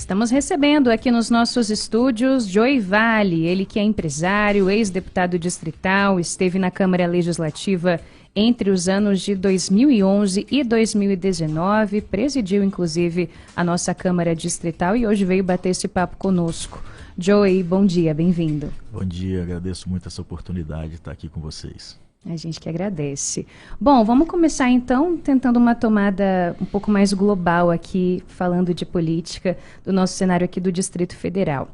Estamos recebendo aqui nos nossos estúdios Joey Vale, ele que é empresário, ex-deputado distrital, esteve na Câmara Legislativa entre os anos de 2011 e 2019, presidiu inclusive a nossa Câmara Distrital e hoje veio bater esse papo conosco. Joey, bom dia, bem-vindo. Bom dia, agradeço muito essa oportunidade de estar aqui com vocês. A gente que agradece. Bom, vamos começar então tentando uma tomada um pouco mais global aqui, falando de política, do nosso cenário aqui do Distrito Federal.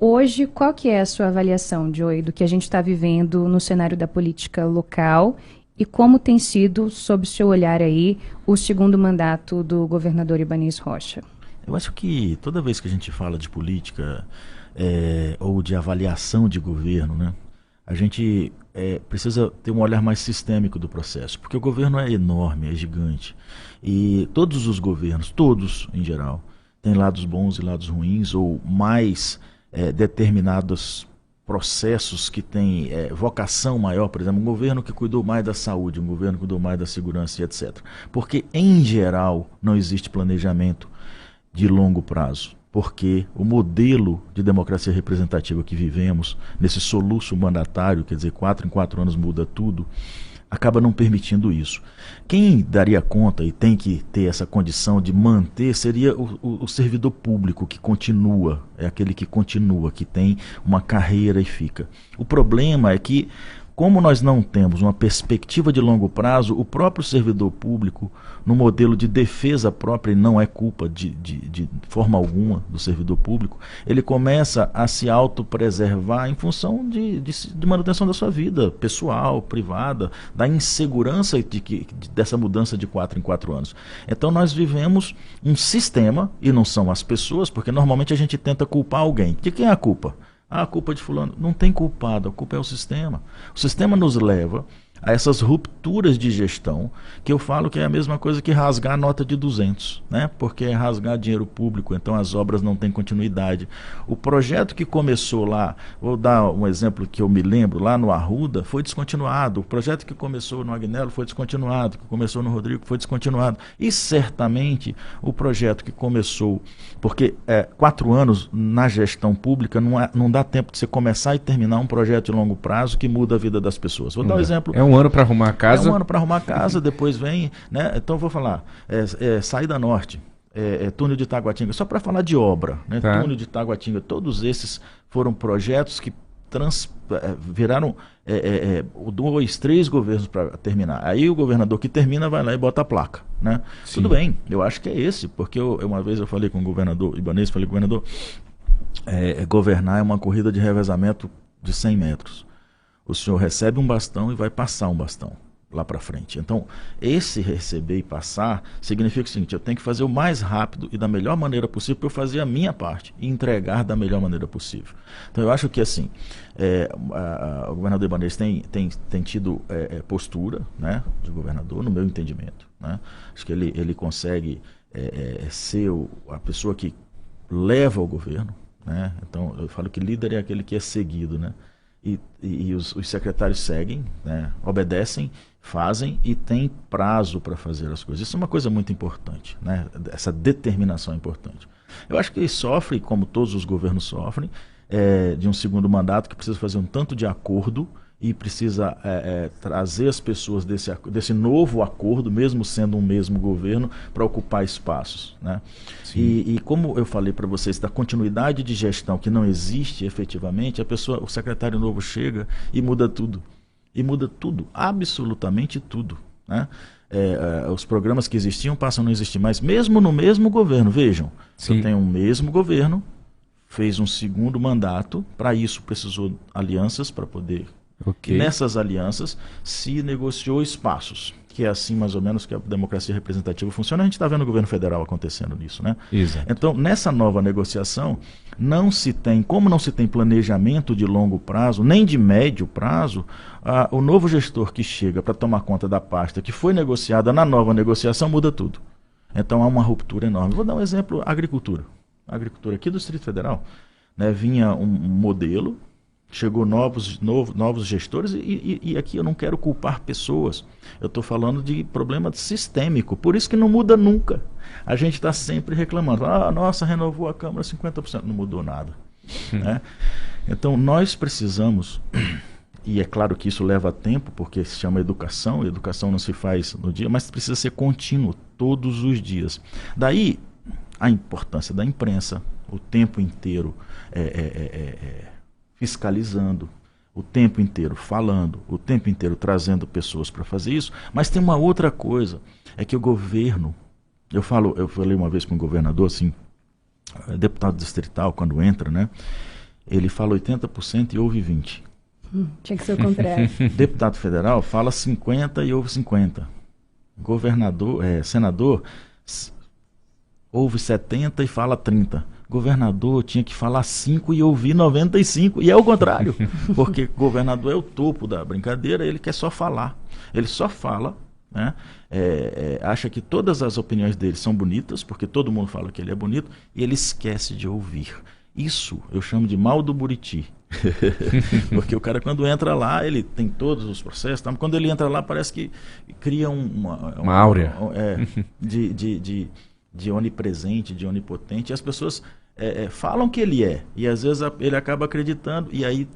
Hoje, qual que é a sua avaliação, Joey, do que a gente está vivendo no cenário da política local e como tem sido, sob o seu olhar aí, o segundo mandato do governador Ibanez Rocha? Eu acho que toda vez que a gente fala de política ou de avaliação de governo, né, a gente precisa ter um olhar mais sistêmico do processo, porque o governo é enorme, é gigante, e todos os governos, todos em geral, têm lados bons e lados ruins, ou mais determinados processos que têm vocação maior, por exemplo, um governo que cuidou mais da saúde, um governo que cuidou mais da segurança e etc. Porque, em geral, não existe planejamento de longo prazo. Porque o modelo de democracia representativa que vivemos, nesse soluço mandatário, quer dizer, 4 em 4 anos muda tudo, acaba não permitindo isso. Quem daria conta e tem que ter essa condição de manter seria o servidor público que continua, é aquele que continua, que tem uma carreira e fica. O problema é que, como nós não temos uma perspectiva de longo prazo, o próprio servidor público, no modelo de defesa própria, e não é culpa de forma alguma do servidor público, ele começa a se autopreservar em função de manutenção da sua vida pessoal, privada, da insegurança dessa mudança de 4 em 4 anos. Então nós vivemos um sistema, e não são as pessoas, porque normalmente a gente tenta culpar alguém. De quem é a culpa? A culpa de fulano. Não tem culpado, a culpa é o sistema. O sistema nos leva a essas rupturas de gestão, que eu falo que é a mesma coisa que rasgar a nota de 200, né? Porque é rasgar dinheiro público, então as obras não têm continuidade. O projeto que começou lá, vou dar um exemplo que eu me lembro, lá no Arruda, foi descontinuado. O projeto que começou no Agnello foi descontinuado, que começou no Rodrigo foi descontinuado. E certamente o projeto que começou, porque 4 anos na gestão pública não dá tempo de você começar e terminar um projeto de longo prazo que muda a vida das pessoas. Vou dar um exemplo. É um ano para arrumar a casa. É um ano para arrumar a casa, depois vem, né? Então vou falar, Saída Norte, Túnel de Taguatinga, só para falar de obra, né? Tá. Túnel de Taguatinga, todos esses foram projetos que viraram 2, 3 governos para terminar. Aí o governador que termina vai lá e bota a placa, né? Tudo bem, eu acho que é esse, porque uma vez eu falei com o governador Ibanez, governador, governar é uma corrida de revezamento de 100 metros. O senhor recebe um bastão e vai passar um bastão lá para frente. Então, esse receber e passar significa o seguinte: eu tenho que fazer o mais rápido e da melhor maneira possível para eu fazer a minha parte e entregar da melhor maneira possível. Então, eu acho que assim, o governador Ibanez tem tido postura, né, de governador, no meu entendimento, né? Acho que ele consegue ser a pessoa que leva o governo, né? Então, eu falo que líder é aquele que é seguido, né? E os secretários seguem, né, obedecem, fazem e tem prazo para fazer as coisas. Isso é uma coisa muito importante, né? Essa determinação é importante. Eu acho que ele sofre, como todos os governos sofrem, de um segundo mandato que precisa fazer um tanto de acordo e precisa trazer as pessoas desse novo acordo, mesmo sendo um mesmo governo, para ocupar espaços, né? E como eu falei para vocês, da continuidade de gestão que não existe efetivamente, o secretário novo chega e muda tudo. E muda tudo, absolutamente tudo, né? Os programas que existiam passam a não existir mais, mesmo no mesmo governo. Vejam, eu tenho um mesmo governo, fez um segundo mandato, para isso precisou alianças para poder... Okay. E nessas alianças se negociou espaços, que é assim mais ou menos que a democracia representativa funciona. A gente está vendo o governo federal acontecendo nisso, né? Exato. Então, nessa nova negociação, como não se tem planejamento de longo prazo, nem de médio prazo, o novo gestor que chega para tomar conta da pasta que foi negociada na nova negociação muda tudo. Então há uma ruptura enorme. Vou dar um exemplo: agricultura. A agricultura aqui do Distrito Federal, né, vinha um modelo Chegou novos gestores e aqui eu não quero culpar pessoas. Eu estou falando de problema sistêmico. Por isso que não muda nunca. A gente está sempre reclamando. Nossa, renovou a Câmara 50%. Não mudou nada. Né? Então nós precisamos, e é claro que isso leva tempo, porque se chama educação. Educação não se faz no dia, mas precisa ser contínuo, todos os dias. Daí a importância da imprensa, o tempo inteiro fiscalizando, o tempo inteiro falando, o tempo inteiro trazendo pessoas para fazer isso. Mas tem uma outra coisa, é que o governo, eu falei uma vez para um governador, assim, deputado distrital, quando entra, né, ele fala 80% e ouve 20%. Tinha que ser o contrário. Deputado federal fala 50% e ouve 50%. Senador ouve 70% e fala 30%. Governador tinha que falar 5 e ouvir 95, e é o contrário, porque governador é o topo da brincadeira, ele quer só falar, ele só fala, né? Acha que todas as opiniões dele são bonitas, porque todo mundo fala que ele é bonito, e ele esquece de ouvir. Isso eu chamo de mal do Buriti. Porque o cara, quando entra lá, ele tem todos os processos, tá? Quando ele entra lá, parece que cria uma áurea de onipresente, de onipotente, e as pessoas falam que ele é, e às vezes ele acaba acreditando, e aí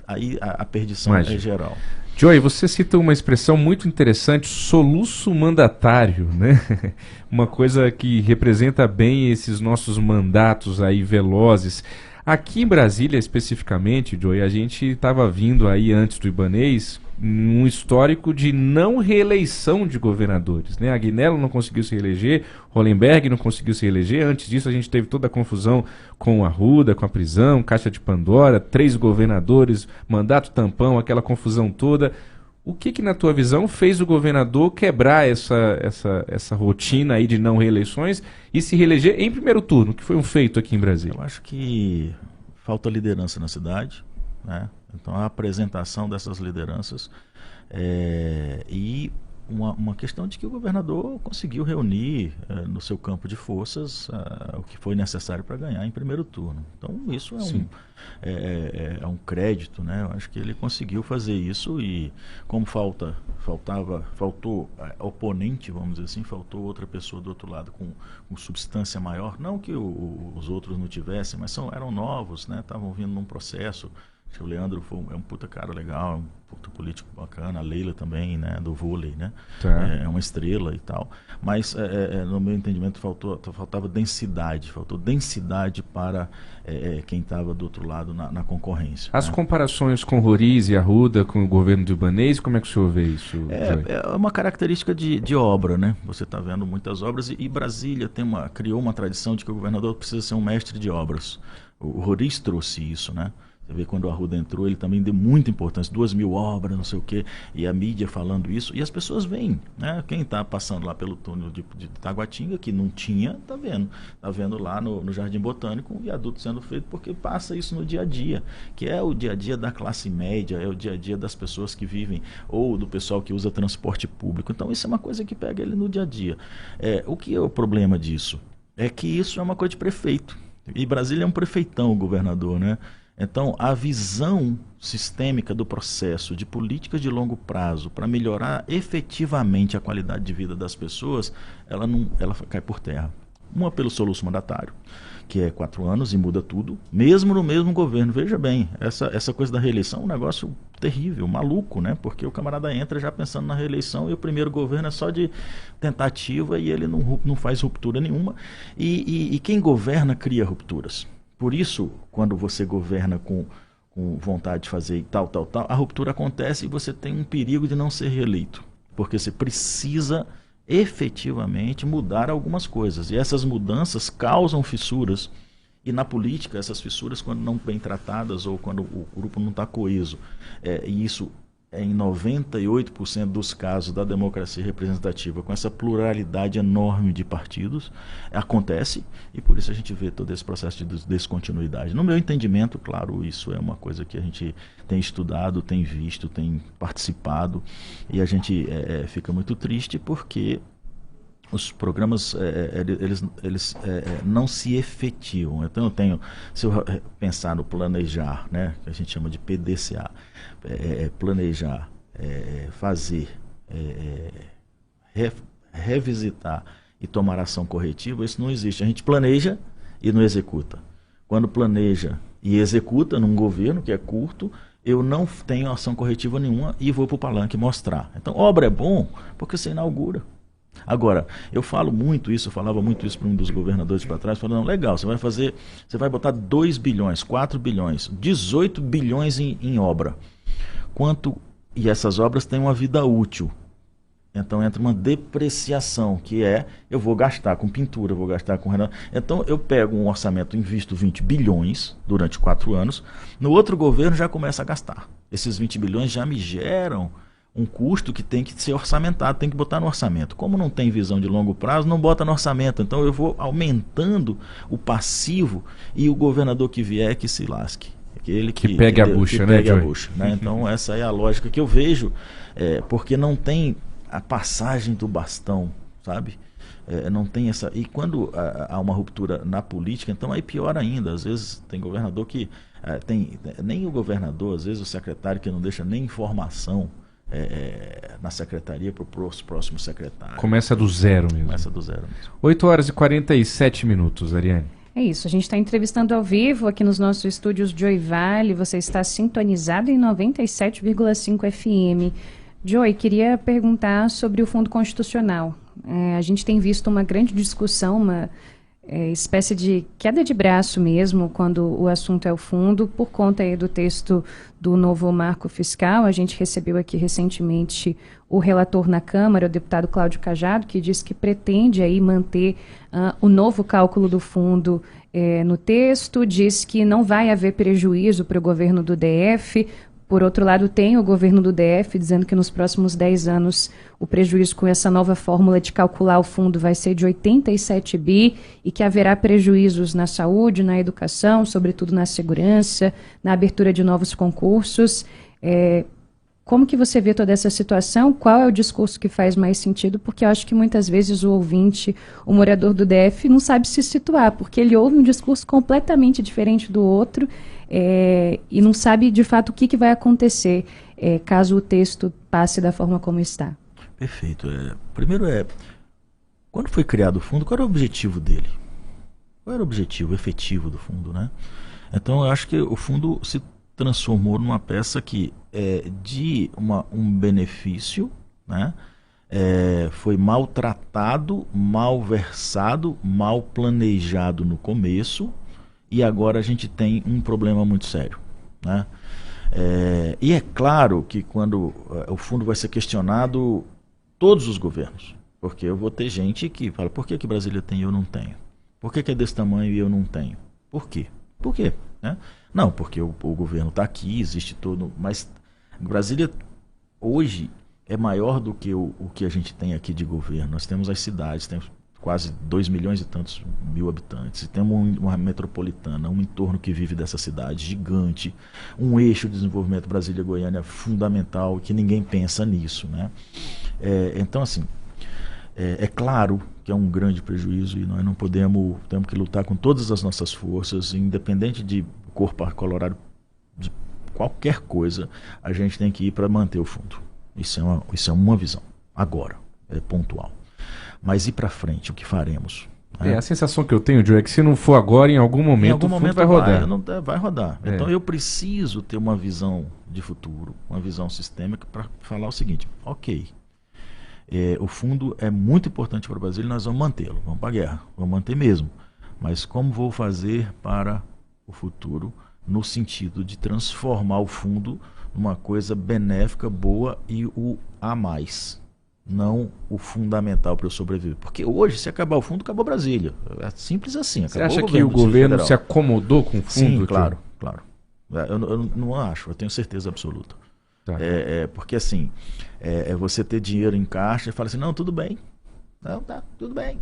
a perdição é geral. Joey, você cita uma expressão muito interessante, soluço mandatário, né? Uma coisa que representa bem esses nossos mandatos aí velozes. Aqui em Brasília, especificamente, Joey, a gente estava vindo aí antes do Ibanez um histórico de não reeleição de governadores, né? Agnello não conseguiu se reeleger, Hollenberg não conseguiu se reeleger. Antes disso a gente teve toda a confusão com o Arruda, com a prisão, Caixa de Pandora, 3 governadores, mandato tampão, aquela confusão toda. O que na tua visão fez o governador quebrar essa rotina aí de não reeleições e se reeleger em primeiro turno, que foi um feito aqui em Brasília? Eu acho que falta liderança na cidade, né? Então a apresentação dessas lideranças e uma questão de que o governador conseguiu reunir no seu campo de forças o que foi necessário para ganhar em primeiro turno. Então isso é um crédito, né? Eu acho que ele conseguiu fazer isso, e como faltou oponente, vamos dizer assim, faltou outra pessoa do outro lado com substância maior, não que os outros não tivessem, mas eram novos, né? Estavam vindo num processo. O Leandro é um puta cara legal, um puta político bacana, a Leila também, né, do vôlei, né? Tá. É uma estrela e tal. Mas, no meu entendimento, faltava densidade, para quem estava do outro lado na concorrência. As comparações com Roriz e Arruda, com o governo do Ibanez, como é que o senhor vê isso? É uma característica de obra, né? Você está vendo muitas obras, e Brasília criou uma tradição de que o governador precisa ser um mestre de obras. O Roriz trouxe isso, né? Você vê, quando o Arruda entrou, ele também deu muita importância, 2.000 obras, não sei o quê, e a mídia falando isso, e as pessoas veem, né? Quem está passando lá pelo túnel de Taguatinga, que não tinha, está vendo lá no Jardim Botânico um viaduto sendo feito, porque passa isso no dia a dia, que é o dia a dia da classe média, é o dia a dia das pessoas que vivem, ou do pessoal que usa transporte público. Então isso é uma coisa que pega ele no dia a dia. O que é o problema disso? É que isso é uma coisa de prefeito, e Brasília é um prefeitão, o governador, né? Então, a visão sistêmica do processo de políticas de longo prazo para melhorar efetivamente a qualidade de vida das pessoas, ela cai por terra. Uma pelo soluço mandatário, que é 4 anos e muda tudo, mesmo no mesmo governo. Veja bem, essa coisa da reeleição é um negócio terrível, maluco, né? Porque o camarada entra já pensando na reeleição, e o primeiro governo é só de tentativa, e ele não faz ruptura nenhuma. E quem governa cria rupturas. Por isso, quando você governa com vontade de fazer tal, a ruptura acontece, e você tem um perigo de não ser reeleito, porque você precisa efetivamente mudar algumas coisas, e essas mudanças causam fissuras, e na política essas fissuras, quando não bem tratadas, ou quando o grupo não está coeso, e isso em 98% dos casos da democracia representativa, com essa pluralidade enorme de partidos, acontece, e por isso a gente vê todo esse processo de descontinuidade. No meu entendimento, claro, isso é uma coisa que a gente tem estudado, tem visto, tem participado, e a gente fica muito triste, porque os programas eles não se efetivam. Então se eu pensar no planejar, né, que a gente chama de PDCA, planejar, fazer, revisitar e tomar ação corretiva, isso não existe. A gente planeja e não executa. Quando planeja e executa num governo que é curto, eu não tenho ação corretiva nenhuma e vou para o palanque mostrar. Então, obra é bom porque você inaugura. Agora, eu falava muito isso para um dos governadores para trás, falando, não, legal, você vai botar 2 bilhões, 4 bilhões, 18 bilhões em obra. E essas obras têm uma vida útil. Então entra uma depreciação, que eu vou gastar com pintura, eu vou gastar com... Então eu pego um orçamento, invisto 20 bilhões durante 4 anos, no outro governo já começa a gastar. Esses 20 bilhões já me geram um custo que tem que ser orçamentado, tem que botar no orçamento. Como não tem visão de longo prazo, não bota no orçamento. Então eu vou aumentando o passivo e o governador que vier que se lasque. Aquele que pegue a bucha, né, Joey? Né? Então essa é a lógica que eu vejo, porque não tem a passagem do bastão, sabe? Não tem essa... E quando há uma ruptura na política, então aí pior ainda. Às vezes tem governador que... nem o governador, às vezes o secretário que não deixa nem informação na secretaria para os próximos secretários. Começa do zero mesmo. 8h47, Ariane. É isso, a gente está entrevistando ao vivo aqui nos nossos estúdios Joey Vale. Você está sintonizado em 97,5 FM. Joey, queria perguntar sobre o Fundo Constitucional. A gente tem visto uma grande discussão, uma espécie de queda de braço mesmo, quando o assunto é o fundo, por conta aí do texto do novo marco fiscal. A gente recebeu aqui recentemente o relator na Câmara, o deputado Cláudio Cajado, que diz que pretende aí manter o novo cálculo do fundo no texto, diz que não vai haver prejuízo para o governo do DF. Por outro lado, tem o governo do DF dizendo que nos próximos 10 anos o prejuízo com essa nova fórmula de calcular o fundo vai ser de 87 bi e que haverá prejuízos na saúde, na educação, sobretudo na segurança, na abertura de novos concursos. Como que você vê toda essa situação? Qual é o discurso que faz mais sentido? Porque eu acho que muitas vezes o ouvinte, o morador do DF, não sabe se situar, porque ele ouve um discurso completamente diferente do outro e não sabe de fato o que vai acontecer caso o texto passe da forma como está. Perfeito. Primeiro quando foi criado o fundo, qual era o objetivo dele? Qual era o objetivo efetivo do fundo, né? Então eu acho que o fundo se transformou numa peça que de um benefício, né? Foi maltratado, mal versado, mal planejado no começo, e agora a gente tem um problema muito sério, né? E é claro que quando o fundo vai ser questionado, todos os governos, porque eu vou ter gente que fala, por que Brasília tem e eu não tenho? Por que é desse tamanho e eu não tenho? Por quê? Por quê? Né? Não, porque o governo está aqui, existe todo... Mas Brasília hoje é maior do que o que a gente tem aqui de governo. Nós temos as cidades, temos quase 2 milhões e tantos mil habitantes. E temos uma metropolitana, um entorno que vive dessa cidade gigante, um eixo de desenvolvimento Brasília-Goiânia fundamental, que ninguém pensa nisso, né? Então, assim, é claro que é um grande prejuízo e nós não podemos, temos que lutar com todas as nossas forças, independente de cor colorado, de qualquer coisa, a gente tem que ir para manter o fundo. Isso é uma visão, agora, pontual. Mas e para frente, o que faremos? A sensação que eu tenho, Joe, é que se não for agora, em algum momento o fundo vai rodar. Vai rodar. Então eu preciso ter uma visão de futuro, uma visão sistêmica para falar o seguinte, ok, o fundo é muito importante para o Brasil e nós vamos mantê-lo, vamos para a guerra, vamos manter mesmo. Mas como vou fazer para o futuro no sentido de transformar o fundo numa coisa benéfica, boa e o a mais, não o fundamental para eu sobreviver. Porque hoje, se acabar o fundo, acabou Brasília. É simples assim. Você acha que o governo se acomodou com o fundo? Sim, claro. Eu não acho, eu tenho certeza absoluta. Tá. Porque assim, você ter dinheiro em caixa e falar assim, não, tudo bem. Não, tá, tudo bem.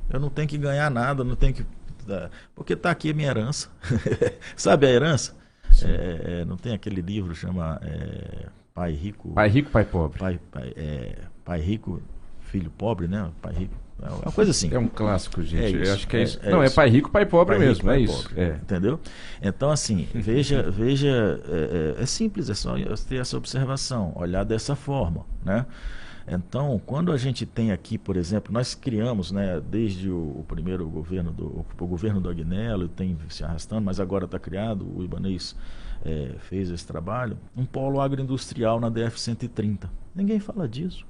Eu não tenho que ganhar nada, não tenho que... Porque está aqui a minha herança. Sabe a herança? Não tem aquele livro chama Pai Rico... Pai Rico, Pai Pobre. Pai Rico, filho pobre, né? Pai rico. É uma coisa assim. É um clássico, gente. É isso, Eu acho que é isso. é Não, isso. é pai rico, pai pobre Pai mesmo. rico, É pai isso. pobre, entendeu? Então, assim, veja, é simples, é só ter essa observação, olhar dessa forma, né? Então, quando a gente tem aqui, por exemplo, nós criamos, né, desde o primeiro governo o governo do Agnello, tem se arrastando, mas agora está criado, o Ibanez fez esse trabalho, um polo agroindustrial na DF-130. Ninguém fala disso.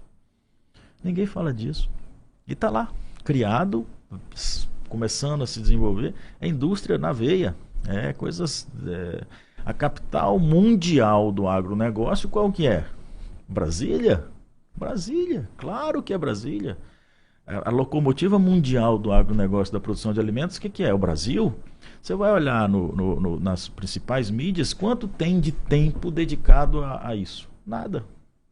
Ninguém fala disso. E está lá, criado, começando a se desenvolver, é indústria na veia, a capital mundial do agronegócio, qual que é? Brasília? Brasília, claro que é Brasília. A locomotiva mundial do agronegócio da produção de alimentos, o que é? O Brasil? Você vai olhar nas principais mídias, quanto tem de tempo dedicado a isso? Nada.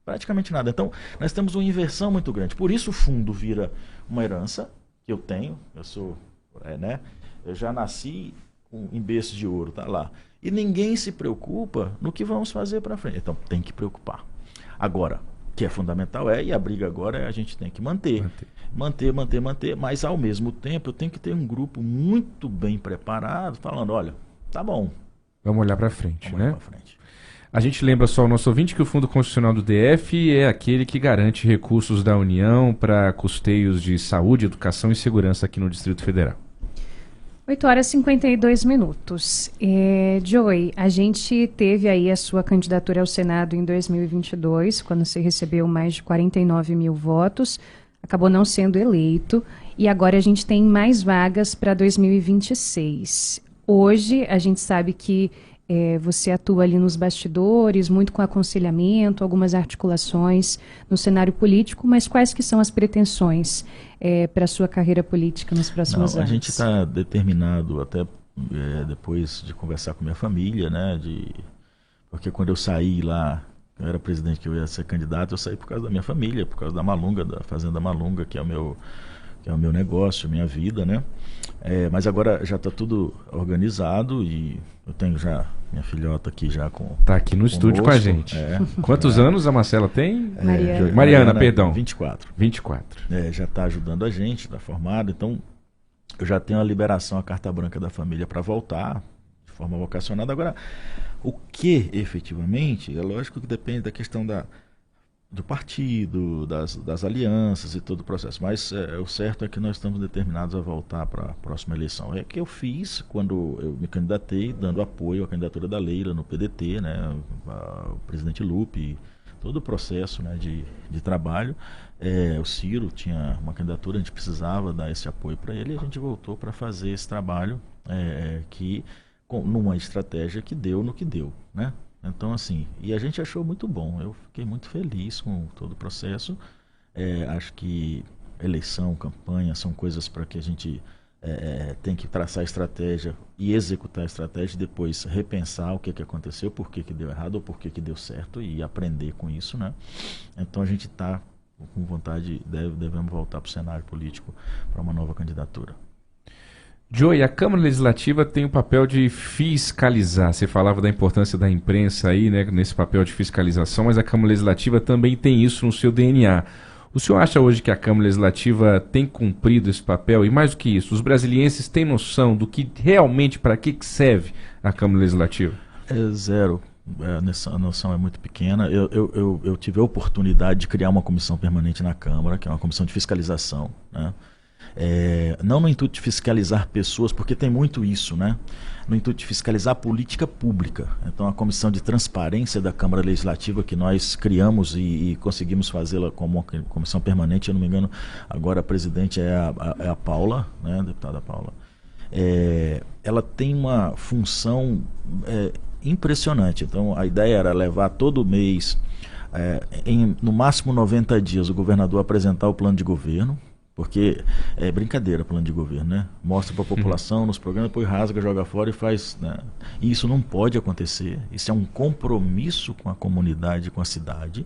Praticamente nada. Então, nós temos uma inversão muito grande. Por isso o fundo vira uma herança que eu tenho. Eu sou, eu já nasci em berço de ouro, tá lá. E ninguém se preocupa no que vamos fazer para frente. Então, tem que preocupar. Agora, o que é fundamental e a briga agora a gente tem que manter, mas ao mesmo tempo eu tenho que ter um grupo muito bem preparado, falando, olha, tá bom. Vamos olhar para frente, Vamos né? olhar pra frente. A gente lembra só ao nosso ouvinte que o Fundo Constitucional do DF é aquele que garante recursos da União para custeios de saúde, educação e segurança aqui no Distrito Federal. 8h52. Joey, a gente teve aí a sua candidatura ao Senado em 2022, quando você recebeu mais de 49 mil votos, acabou não sendo eleito, e agora a gente tem mais vagas para 2026. Hoje, a gente sabe que você atua ali nos bastidores, muito com aconselhamento, algumas articulações no cenário político, mas quais que são as pretensões para a sua carreira política nos próximos anos? A gente está determinado, até depois de conversar com minha família, né, porque quando eu saí lá, eu era presidente, que eu ia ser candidato, eu saí por causa da minha família, por causa da Malunga, da Fazenda Malunga, que é o meu negócio, minha vida, né? Mas agora já está tudo organizado e eu tenho já minha filhota aqui já com... Está aqui no estúdio com a gente. Quantos anos a Marcela tem? Mariana, perdão. 24. 24. Já está ajudando a gente, está formada, então eu já tenho a liberação, a carta branca da família para voltar de forma vocacionada. Agora, o que efetivamente, é lógico que depende da questão do partido, das alianças e todo o processo, mas o certo é que nós estamos determinados a voltar para a próxima eleição. É que eu fiz quando eu me candidatei, dando apoio à candidatura da Leila no PDT, né, o presidente Lupe, todo o processo, né, de trabalho. O Ciro tinha uma candidatura, a gente precisava dar esse apoio para ele, e a gente voltou para fazer esse trabalho numa estratégia que deu no que deu, né? Então, assim, e a gente achou muito bom. Eu fiquei muito feliz com todo o processo. Acho que eleição, campanha são coisas para que a gente tem que traçar a estratégia e executar a estratégia e depois repensar o que aconteceu, por que deu errado ou por que deu certo e aprender com isso, né? Então a gente está com vontade, devemos voltar para o cenário político para uma nova candidatura. Joey, a Câmara Legislativa tem o papel de fiscalizar. Você falava da importância da imprensa aí, né, nesse papel de fiscalização, mas a Câmara Legislativa também tem isso no seu DNA. O senhor acha hoje que a Câmara Legislativa tem cumprido esse papel? E mais do que isso, os brasilienses têm noção do que realmente, para que serve a Câmara Legislativa? Zero. A noção é muito pequena. Eu tive a oportunidade de criar uma comissão permanente na Câmara, que é uma comissão de fiscalização, né? Não no intuito de fiscalizar pessoas, porque tem muito isso, né? No intuito de fiscalizar a política pública. Então a comissão de transparência da Câmara Legislativa, que nós criamos e conseguimos fazê-la como uma comissão permanente, eu não me engano, agora a presidente é a Paula, né? A deputada Paula. Ela tem uma função impressionante. Então a ideia era levar todo mês, no máximo 90 dias, o governador apresentar o plano de governo. Porque é brincadeira plano de governo, né? Mostra para a população nos programas, depois rasga, joga fora e faz, né? E isso não pode acontecer. Isso é um compromisso com a comunidade, com a cidade.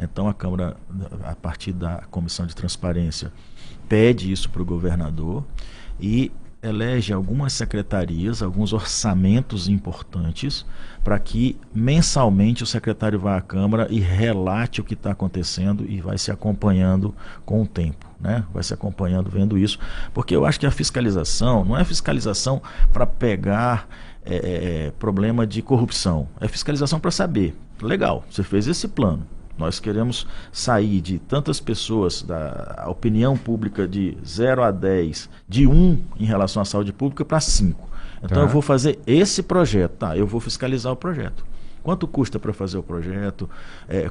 Então a Câmara, a partir da Comissão de Transparência, pede isso para o governador e elege algumas secretarias, alguns orçamentos importantes, para que mensalmente o secretário vá à Câmara e relate o que está acontecendo e vai se acompanhando com o tempo, né? Vai se acompanhando, vendo isso, porque eu acho que a fiscalização não é fiscalização para pegar problema de corrupção, é fiscalização para saber, legal, você fez esse plano, nós queremos sair de tantas pessoas, da opinião pública de 0 a 10, de 1 em relação à saúde pública para 5. Então eu vou fazer esse projeto, tá? Eu vou fiscalizar o projeto. Quanto custa para fazer o projeto?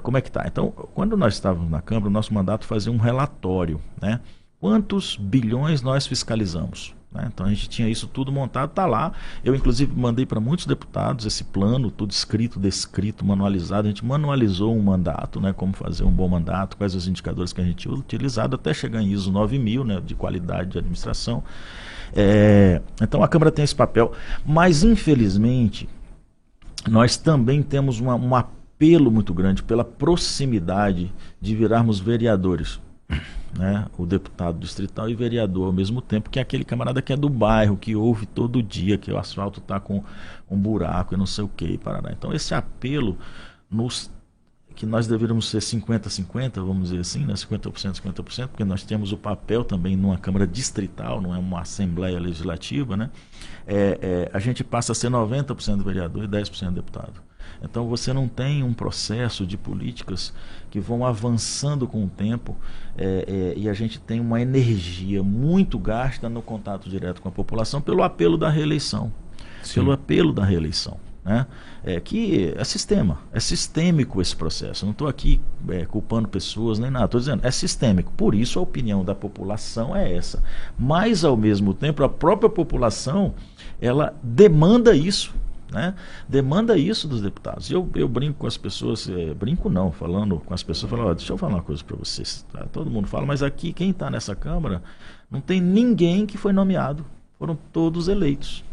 Como é que está? Então, quando nós estávamos na Câmara, o nosso mandato fazia um relatório, né? Quantos bilhões nós fiscalizamos? Né? Então a gente tinha isso tudo montado, está lá. Eu inclusive mandei para muitos deputados esse plano, tudo escrito, descrito, manualizado. A gente manualizou um mandato, né? Como fazer um bom mandato, quais os indicadores que a gente tinha utilizado, até chegar em ISO 9000, né? De qualidade de administração. Então a Câmara tem esse papel, mas infelizmente nós também temos um apelo muito grande pela proximidade de virarmos vereadores. Né, o deputado distrital e vereador ao mesmo tempo, que é aquele camarada que é do bairro, que ouve todo dia que o asfalto está com um buraco e não sei o que, Paraná. Então esse apelo que nós deveríamos ser 50-50, vamos dizer assim, né, 50%, 50%, porque nós temos o papel também numa Câmara distrital, não é uma Assembleia Legislativa, né, a gente passa a ser 90% vereador e 10% deputado. Então você não tem um processo de políticas que vão avançando com o tempo e a gente tem uma energia muito gasta no contato direto com a população pelo apelo da reeleição. Sim. Pelo apelo da reeleição. Né? Que é sistêmico esse processo. Eu não estou aqui culpando pessoas nem nada, estou dizendo, é sistêmico. Por isso a opinião da população é essa. Mas ao mesmo tempo a própria população ela demanda isso. Né? Demanda isso dos deputados. Eu brinco com as pessoas, falando com as pessoas, falo, deixa eu falar uma coisa para vocês. Tá? Todo mundo fala, mas aqui quem está nessa Câmara não tem ninguém que foi nomeado, foram todos eleitos.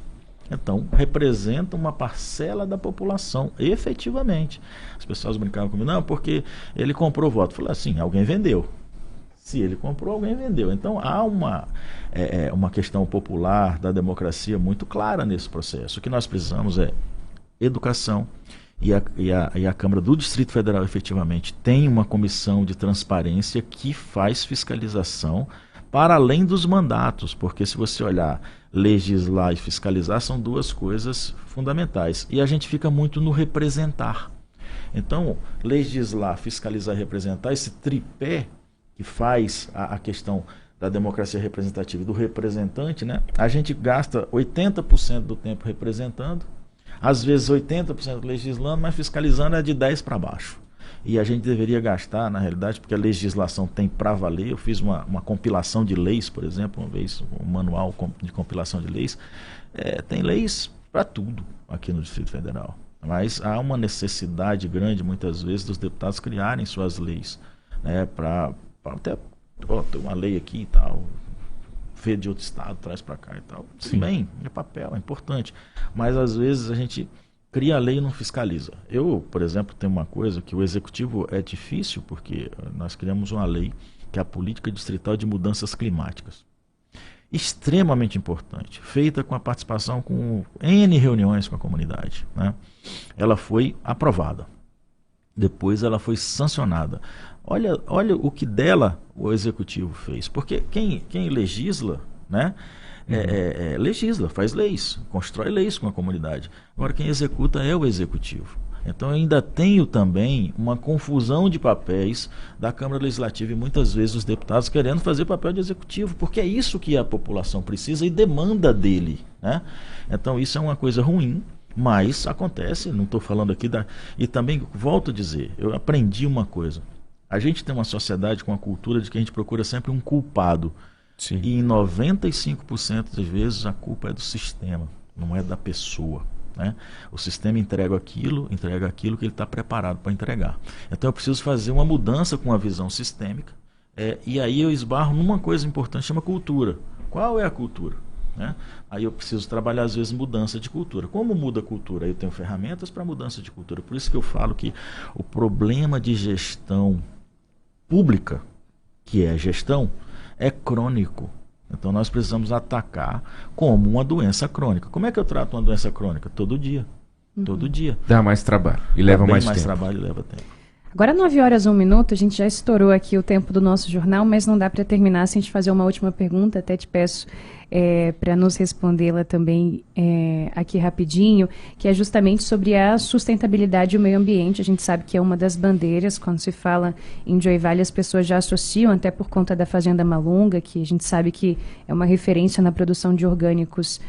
Então, representa uma parcela da população, efetivamente. As pessoas brincavam comigo, não, porque ele comprou voto. Eu falei assim, alguém vendeu. Se ele comprou, alguém vendeu. Então há uma questão popular da democracia muito clara nesse processo. O que nós precisamos é educação, e a Câmara do Distrito Federal efetivamente tem uma comissão de transparência que faz fiscalização para além dos mandatos, porque se você olhar, legislar e fiscalizar são duas coisas fundamentais. E a gente fica muito no representar. Então, legislar, fiscalizar e representar, esse tripé que faz a questão da democracia representativa e do representante, né? A gente gasta 80% do tempo representando, às vezes 80% legislando, mas fiscalizando é de 10 para baixo. E a gente deveria gastar, na realidade, porque a legislação tem para valer. Eu fiz uma compilação de leis, por exemplo, uma vez, um manual de compilação de leis. Tem leis para tudo aqui no Distrito Federal. Mas há uma necessidade grande, muitas vezes, dos deputados criarem suas leis, né, para até tem uma lei aqui e tal, vê de outro estado, traz para cá e tal. Tudo bem, é papel, é importante. Mas às vezes a gente cria a lei e não fiscaliza. Eu, por exemplo, tenho uma coisa que o executivo é difícil, porque nós criamos uma lei que é a Política Distrital de Mudanças Climáticas. Extremamente importante, feita com a participação com N reuniões com a comunidade, né? Ela foi aprovada. Depois ela foi sancionada. Olha o que dela o executivo fez. Porque quem legisla, né, legisla, faz leis, constrói leis com a comunidade. Agora quem executa é o executivo. Então eu ainda tenho também uma confusão de papéis da Câmara Legislativa e muitas vezes os deputados querendo fazer papel de executivo, porque é isso que a população precisa e demanda dele, né? Então isso é uma coisa ruim. Mas acontece, não estou falando aqui E também, volto a dizer, eu aprendi uma coisa. A gente tem uma sociedade com a cultura de que a gente procura sempre um culpado. Sim. E em 95% das vezes a culpa é do sistema, não é da pessoa. Né? O sistema entrega aquilo que ele está preparado para entregar. Então eu preciso fazer uma mudança com a visão sistêmica. E aí eu esbarro numa coisa importante, chama cultura. Qual é a cultura? Né? Aí eu preciso trabalhar às vezes mudança de cultura. Como muda a cultura? Eu tenho ferramentas para mudança de cultura. Por isso que eu falo que o problema de gestão pública, que é gestão, é crônico. Então nós precisamos atacar como uma doença crônica. Como é que eu trato uma doença crônica? Todo dia. Todo dia. Dá mais trabalho e leva mais tempo. Trabalho e leva tempo. Agora 9h01, a gente já estourou aqui o tempo do nosso jornal, mas não dá para terminar sem te fazer uma última pergunta, até te peço para nos respondê-la também aqui rapidinho, que é justamente sobre a sustentabilidade e o meio ambiente. A gente sabe que é uma das bandeiras, quando se fala em Joy Valley, as pessoas já associam, até por conta da Fazenda Malunga, que a gente sabe que é uma referência na produção de orgânicos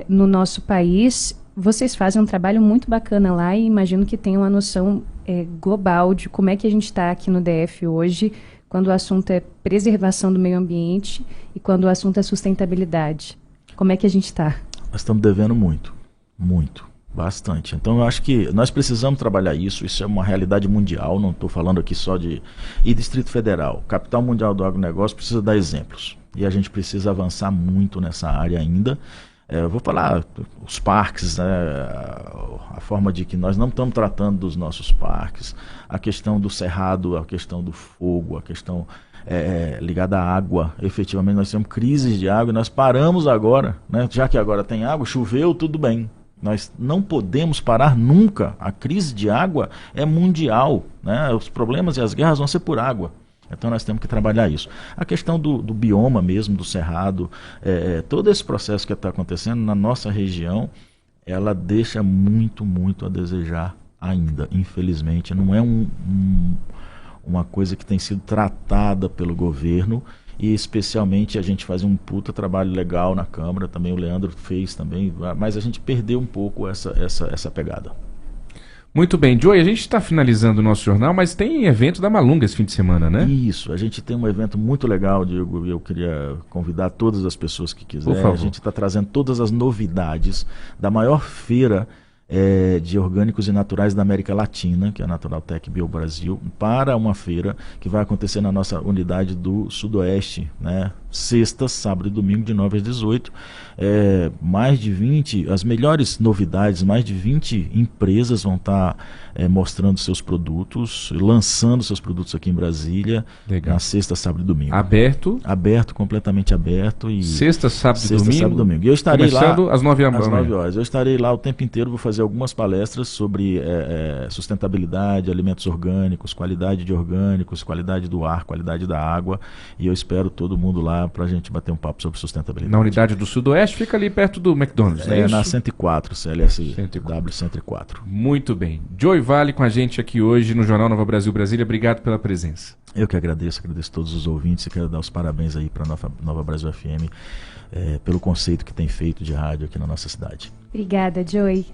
no nosso país. Vocês fazem um trabalho muito bacana lá e imagino que tenham uma noção global de como é que a gente está aqui no DF hoje, quando o assunto é preservação do meio ambiente e quando o assunto é sustentabilidade. Como é que a gente está? Nós estamos devendo muito, bastante. Então eu acho que nós precisamos trabalhar isso é uma realidade mundial, não estou falando aqui só de... E Distrito Federal, capital mundial do agronegócio, precisa dar exemplos. E a gente precisa avançar muito nessa área ainda. Eu vou falar os parques, né, a forma de que nós não estamos tratando dos nossos parques, a questão do cerrado, a questão do fogo, a questão ligada à água. Efetivamente nós temos crises de água e nós paramos agora, né, já que agora tem água, choveu, tudo bem. Nós não podemos parar nunca. A crise de água é mundial, né, os problemas e as guerras vão ser por água. Então nós temos que trabalhar isso. A questão do bioma mesmo, do cerrado, todo esse processo que está acontecendo na nossa região, ela deixa muito a desejar ainda, infelizmente. Não é uma coisa que tem sido tratada pelo governo e especialmente a gente faz um puta trabalho legal na Câmara, também o Leandro fez também, mas a gente perdeu um pouco essa pegada. Muito bem, Joey, a gente está finalizando o nosso jornal, mas tem evento da Malunga esse fim de semana, né? Isso, a gente tem um evento muito legal, Diego, e eu queria convidar todas as pessoas que quiserem. Por favor. A gente está trazendo todas as novidades da maior feira de orgânicos e naturais da América Latina, que é a Naturaltec Bio Brasil, para uma feira que vai acontecer na nossa unidade do Sudoeste, né? Sexta, sábado e domingo, de 9 às 18. Mais de 20, as melhores novidades, mais de 20 empresas vão estar mostrando seus produtos, lançando seus produtos aqui em Brasília. Legal. Na sexta, sábado e domingo. Aberto? Aberto, completamente aberto. E sexta, sábado e domingo? E eu estarei começando lá às 9 horas. Eu estarei lá o tempo inteiro, vou fazer algumas palestras sobre sustentabilidade, alimentos orgânicos, qualidade de orgânicos, qualidade do ar, qualidade da água. E eu espero todo mundo lá para a gente bater um papo sobre sustentabilidade. Na unidade do Sudoeste, fica ali perto do McDonald's, né? Na 104, CLSW 104. Muito bem. Joey Valley com a gente aqui hoje no Jornal Nova Brasil Brasília. Obrigado pela presença. Eu que agradeço todos os ouvintes e quero dar os parabéns aí para a Nova Brasil FM pelo conceito que tem feito de rádio aqui na nossa cidade. Obrigada, Joey.